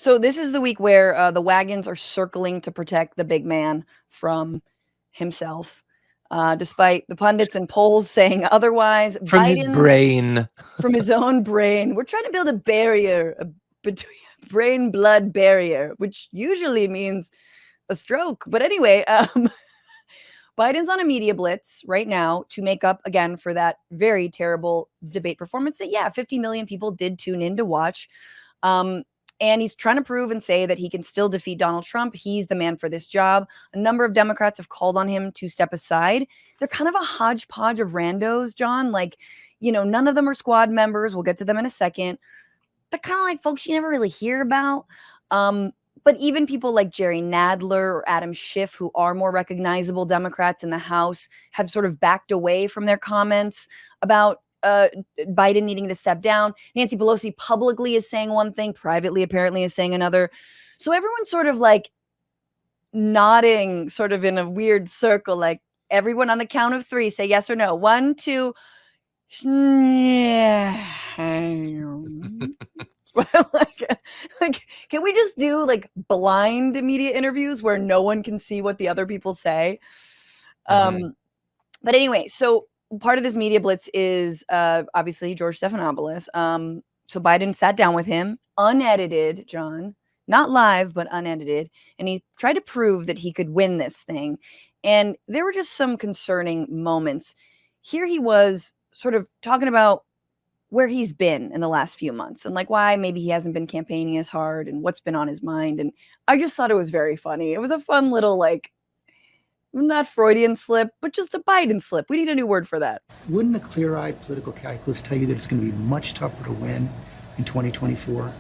So this is the week where the wagons are circling to protect the big man from himself, despite the pundits and polls saying otherwise. From his brain. From his own brain. We're trying to build a barrier between brain-blood barrier, which usually means a stroke. But anyway, Biden's on a media blitz right now to make up again for that very terrible debate performance that, 50 million people did tune in to watch. And he's trying to prove and say that he can still defeat Donald Trump. He's the man for this job. A number of Democrats have called on him to step aside. They're kind of a hodgepodge of randos, John. Like, none of them are squad members. We'll get to them in a second. They're kind of like folks you never really hear about. But even people like Jerry Nadler or Adam Schiff, who are more recognizable Democrats in the House, have sort of backed away from their comments about Biden needing to step down. Nancy Pelosi publicly is saying one thing, privately apparently is saying another. So everyone's sort of like nodding sort of in a weird circle, like everyone on the count of 3 say yes or no. 1, 2. Yeah. like, can we just do like blind media interviews where no one can see what the other people say? But anyway, so part of this media blitz is obviously George Stephanopoulos. So Biden sat down with him, unedited, John, not live, but unedited. And he tried to prove that he could win this thing. And there were just some concerning moments. Here he was sort of talking about where he's been in the last few months and like why maybe he hasn't been campaigning as hard and what's been on his mind. And I just thought it was very funny. It was a fun little, like, not Freudian slip, but just a Biden slip. We need a new word for that. Wouldn't a clear-eyed political calculus tell you that it's going to be much tougher to win in 2024?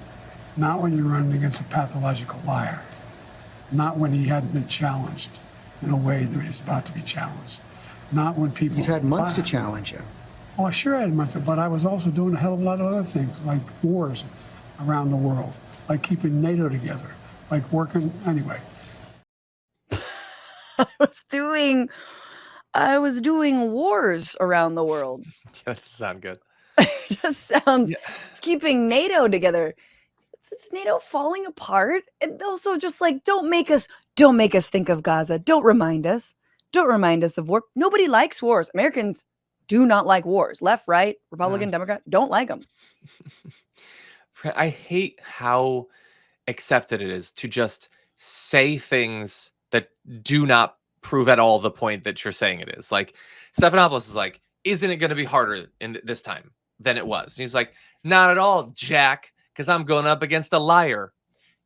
Not when you're running against a pathological liar. Not when he hadn't been challenged in a way that he's about to be challenged. Not when people... You've had months to challenge him. Oh, sure I had months, but I was also doing a hell of a lot of other things, like wars around the world, like keeping NATO together, like working... Anyway. I was doing wars around the world. That doesn't sound good. It just sounds... It's keeping NATO together. Is NATO falling apart? And also just like, don't make us think of Gaza. Don't remind us of war. Nobody likes wars. Americans do not like wars. Left, right, Republican, Democrat, don't like them. I hate how accepted it is to just say things that do not prove at all the point that you're saying it is. Like, Stephanopoulos is like, isn't it going to be harder in this time than it was? And he's like, not at all, Jack, because I'm going up against a liar.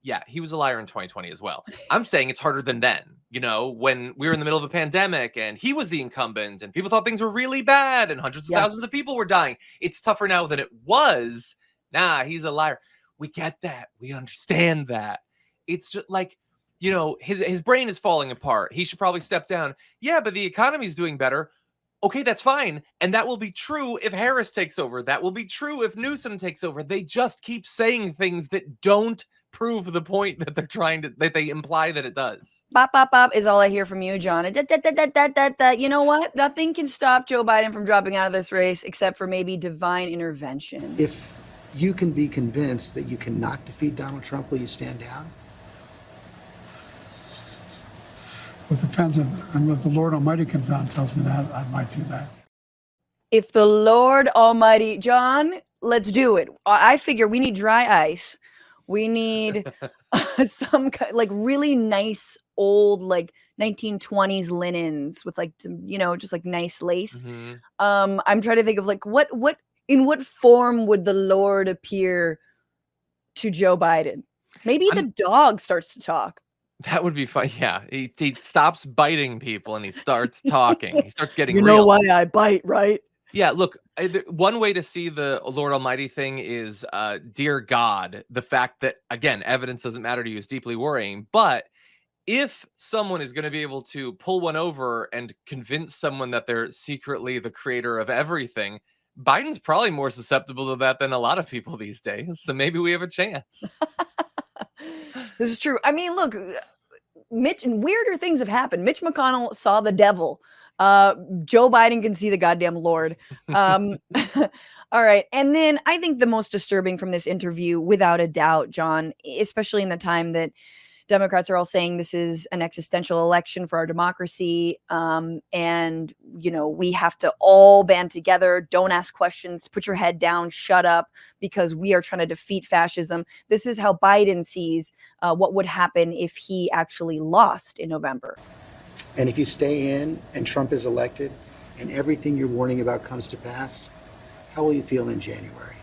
Yeah, he was a liar in 2020 as well. I'm saying it's harder than then, when we were in the middle of a pandemic and he was the incumbent and people thought things were really bad and hundreds of thousands of people were dying. It's tougher now than it was. Nah, he's a liar. We get that. We understand that. It's just like, his brain is falling apart. He should probably step down. Yeah, but the economy's doing better. Okay, that's fine. And that will be true if Harris takes over. That will be true if Newsom takes over. They just keep saying things that don't prove the point that that they imply that it does. Bop, bop, bop is all I hear from you, John. You know what? Nothing can stop Joe Biden from dropping out of this race except for maybe divine intervention. If you can be convinced that you cannot defeat Donald Trump, will you stand down? It depends if the Lord Almighty comes down and tells me that, I might do that. If the Lord Almighty, John, let's do it. I figure we need dry ice. We need some like really nice old like 1920s linens with like, just like nice lace. I'm trying to think of like in what form would the Lord appear to Joe Biden? Maybe the dog starts to talk. That would be fun. Yeah, he stops biting people and he starts talking. He starts getting real. You know why I bite, right? Yeah, look, one way to see the Lord Almighty thing is, dear God, the fact that, again, evidence doesn't matter to you is deeply worrying. But if someone is going to be able to pull one over and convince someone that they're secretly the creator of everything, Biden's probably more susceptible to that than a lot of people these days. So maybe we have a chance. This is true. I mean, look, weirder things have happened. Mitch McConnell saw the devil Joe Biden can see the goddamn Lord. All right. And then I think the most disturbing from this interview, without a doubt, John, especially in the time that Democrats are all saying this is an existential election for our democracy. And, we have to all band together. Don't ask questions. Put your head down. Shut up, because we are trying to defeat fascism. This is how Biden sees what would happen if he actually lost in November. And if you stay in and Trump is elected and everything you're warning about comes to pass, how will you feel in January?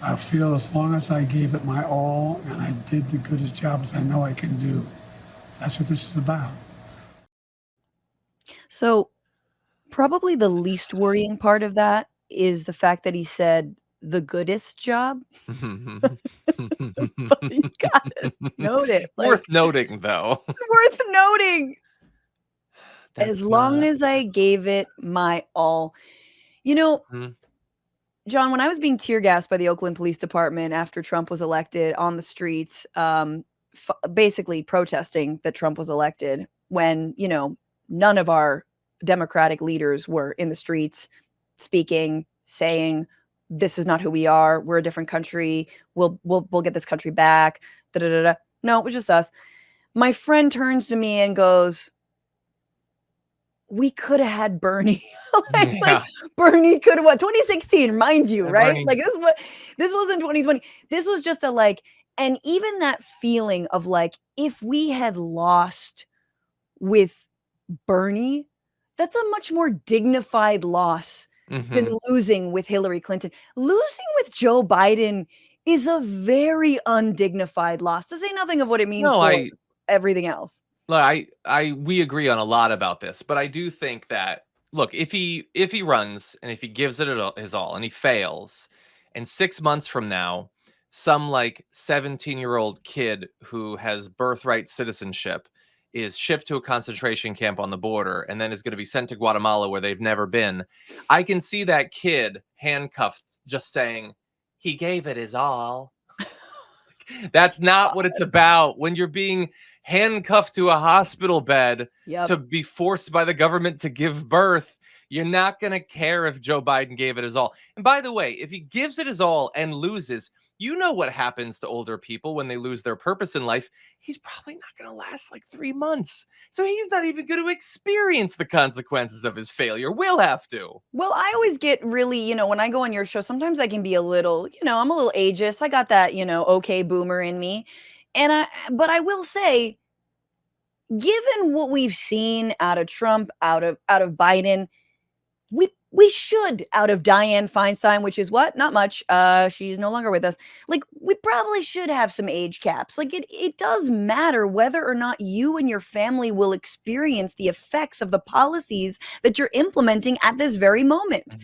I feel as long as I gave it my all and I did the goodest job as I know I can do. That's what this is about. So probably the least worrying part of that is the fact that he said the goodest job. But you gotta note it. Worth noting, though. Worth noting. That's As long not- as I gave it my all. Mhm. John, when I was being tear gassed by the Oakland Police Department after Trump was elected on the streets, basically protesting that Trump was elected, when, none of our Democratic leaders were in the streets speaking, saying, this is not who we are. We're a different country. We'll get this country back. Da, da, da, da. No, it was just us. My friend turns to me and goes, we could have had Bernie. like Bernie could have won 2016, mind you, right? Bernie. Like this wasn't 2020. This was just and even that feeling of like, if we had lost with Bernie, that's a much more dignified loss than losing with Hillary Clinton. Losing with Joe Biden is a very undignified loss, to say nothing of what it means for everything else. We agree on a lot about this, but I do think that, look, if he runs and if he gives it his all and he fails, and 6 months from now, some 17-year-old kid who has birthright citizenship is shipped to a concentration camp on the border and then is going to be sent to Guatemala where they've never been, I can see that kid handcuffed just saying, he gave it his all. That's not what it's about. When you're being handcuffed to a hospital bed to be forced by the government to give birth, you're not going to care if Joe Biden gave it his all. And by the way, if he gives it his all and loses, you know what happens to older people when they lose their purpose in life. He's probably not going to last 3 months. So he's not even going to experience the consequences of his failure. We'll have to. Well, I always get really, when I go on your show, sometimes I can be a little, I'm a little ageist. I got that, okay boomer in me. But I will say, given what we've seen out of Trump, out of Biden, we should, out of Dianne Feinstein, which is what? Not much. She's no longer with us. We probably should have some age caps. It does matter whether or not you and your family will experience the effects of the policies that you're implementing at this very moment.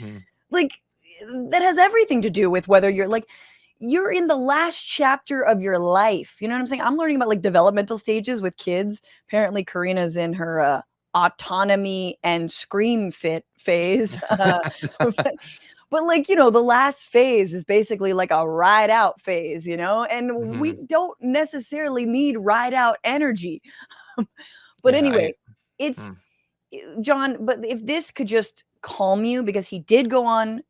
That has everything to do with whether you're in the last chapter of your life. You know what I'm saying? I'm learning about developmental stages with kids. Apparently Karina's in her autonomy and scream fit phase. But the last phase is basically a ride out phase, and we don't necessarily need ride out energy. But anyway, it's John, but if this could just calm you, because he did go on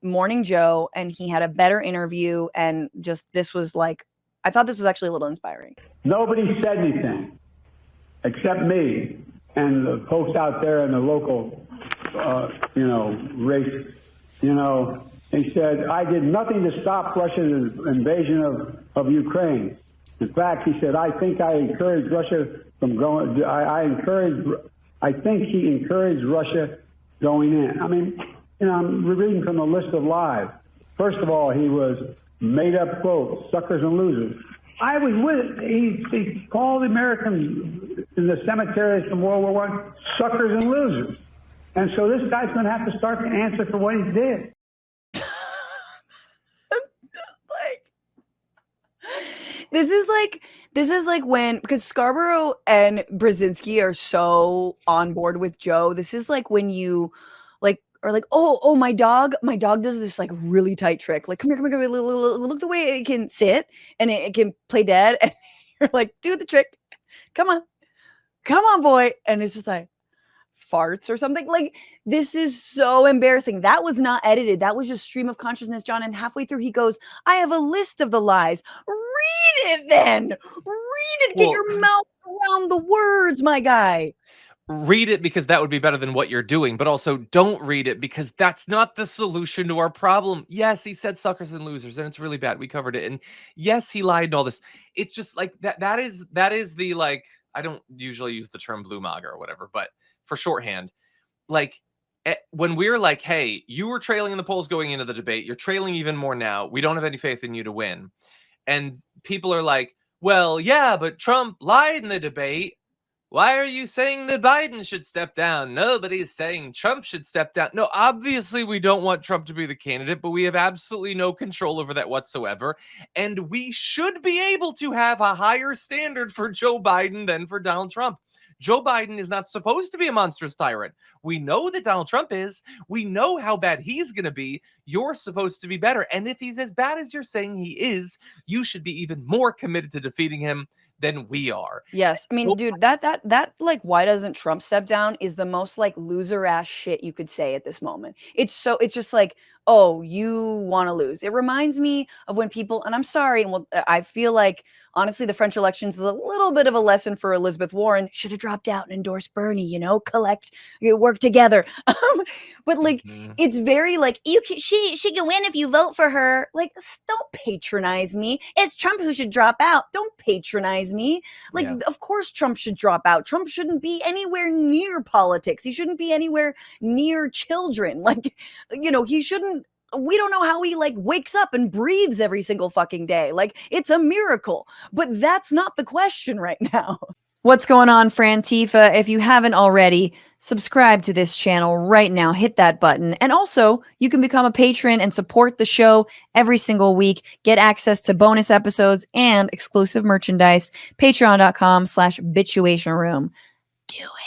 Morning Joe and he had a better interview, and just this was I thought this was actually a little inspiring. Nobody said anything except me and the folks out there in the local, race. He said, I did nothing to stop Russia's invasion of Ukraine. In fact, he said, I think I encouraged Russia from going, I think he encouraged Russia going in. I mean, I'm reading from the list of lies. First of all, he was made up quote, suckers and losers. I was with it. He called the Americans in the cemeteries from World War I suckers and losers. And so this guy's going to have to start to answer for what he did. This is like when, because Scarborough and Brzezinski are so on board with Joe. This is like when you are oh, my dog does this really tight trick. Come here, look the way it can sit and it can play dead. And you're do the trick. Come on, boy. And it's just farts or something. Like, this is so embarrassing. That was not edited. That was just stream of consciousness, John. And halfway through, he goes, I have a list of the lies. Read it then. Read it. Get your mouth around the words, my guy. Read it because that would be better than what you're doing, but also don't read it because that's not the solution to our problem. Yes, he said suckers and losers, and it's really bad. We covered it. And yes, he lied and all this. It's just like that is the, like, I don't usually use the term blue maga or whatever, but for shorthand, like, when we're like, hey, you were trailing in the polls going into the debate, you're trailing even more now. We don't have any faith in you to win. And people are like, well, yeah, but Trump lied in the debate. Why are you saying that Biden should step down? Nobody's saying Trump should step down. No, obviously we don't want Trump to be the candidate, but we have absolutely no control over that whatsoever. And we should be able to have a higher standard for Joe Biden than for Donald Trump. Joe Biden is not supposed to be a monstrous tyrant. We know that Donald Trump is. We know how bad he's going to be. You're supposed to be better. And if he's as bad as you're saying he is, you should be even more committed to defeating him than we are. Yes. I mean, dude, that like, why doesn't Trump step down is the most like loser ass shit you could say at this moment. It's just like, oh, you want to lose. It reminds me of when people, and I'm sorry, and I feel like honestly the French elections is a little bit of a lesson for Elizabeth Warren. Should have dropped out and endorsed Bernie, work together. But like, it's very like, she can win if you vote for her. Like, don't patronize me. It's Trump who should drop out. Don't patronize me. Like, of course Trump should drop out. Trump shouldn't be anywhere near politics. He shouldn't be anywhere near children. Like, he shouldn't. We don't know how he like wakes up and breathes every single fucking day. Like, it's a miracle, but that's not the question right now. What's going on, Frantifa? If you haven't already, subscribe to this channel right now. Hit that button. And also, you can become a patron and support the show every single week. Get access to bonus episodes and exclusive merchandise. Patreon.com/Bitchuation Room. Do it.